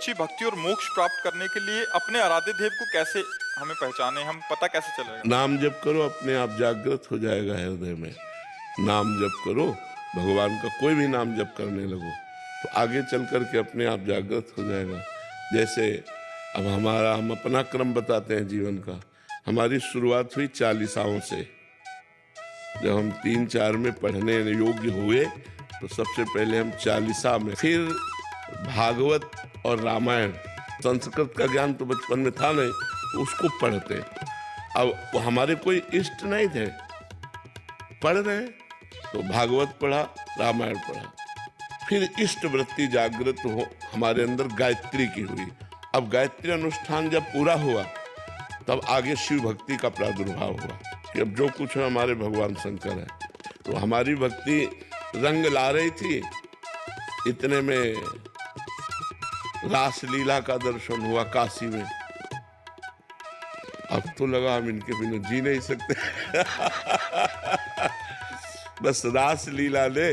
सच्ची भक्ति और मोक्ष प्राप्त करने के लिए अपने आराध्य देव को कैसे हमें पहचाने, हम पता कैसे चलेगा? नाम जप करो, अपने आप जागृत हो जाएगा हृदय में। नाम जप करो, भगवान का कोई भी नाम जप करने लगो तो आगे चल करके अपने आप जागृत हो जाएगा। जैसे अब हम अपना क्रम बताते हैं जीवन का। हमारी शुरुआत हुई 40 से। जब हम 3-4 में पढ़ने योग्य हुए तो सबसे पहले हम 40 में, फिर भागवत और रामायण। संस्कृत का ज्ञान तो बचपन में था नहीं, तो उसको पढ़ते। अब हमारे कोई इष्ट नहीं थे, पढ़ रहे तो भागवत पढ़ा, रामायण पढ़ा। फिर इष्ट वृत्ति जागृत हो हमारे अंदर गायत्री की हुई। अब गायत्री अनुष्ठान जब पूरा हुआ तब आगे शिव भक्ति का प्रादुर्भाव हुआ कि अब जो कुछ है हमारे भगवान शंकर है। तो हमारी भक्ति रंग ला रही थी। इतने में रासलीला का दर्शन हुआ काशी में। अब तो लगा हम इनके बिना जी नहीं सकते। बस रासलीला ने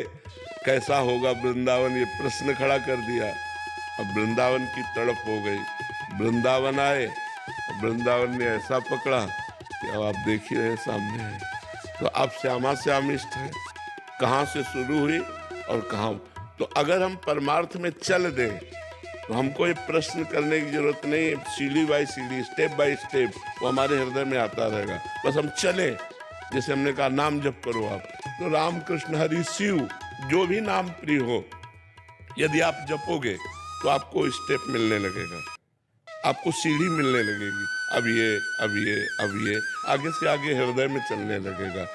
कैसा होगा वृंदावन, ये प्रश्न खड़ा कर दिया। अब वृंदावन की तड़प हो गई। वृंदावन आए, वृंदावन ने ऐसा पकड़ा कि अब आप देख ही रहे सामने है। तो अब श्यामा श्याम इष्ट है, कहाँ से शुरू हुई और कहाँ। तो अगर हम परमार्थ में चल दें तो हमको ये प्रश्न करने की जरूरत नहीं है। सीढ़ी बाई सीढ़ी, स्टेप बाय स्टेप वो हमारे हृदय में आता रहेगा। बस हम चले। जैसे हमने कहा नाम जप करो आप, तो राम कृष्ण हरि शिव जो भी नाम प्रिय हो, यदि आप जपोगे तो आपको स्टेप मिलने लगेगा, आपको सीढ़ी मिलने लगेगी। अब ये, अब ये, अब ये, आगे से आगे हृदय में चलने लगेगा।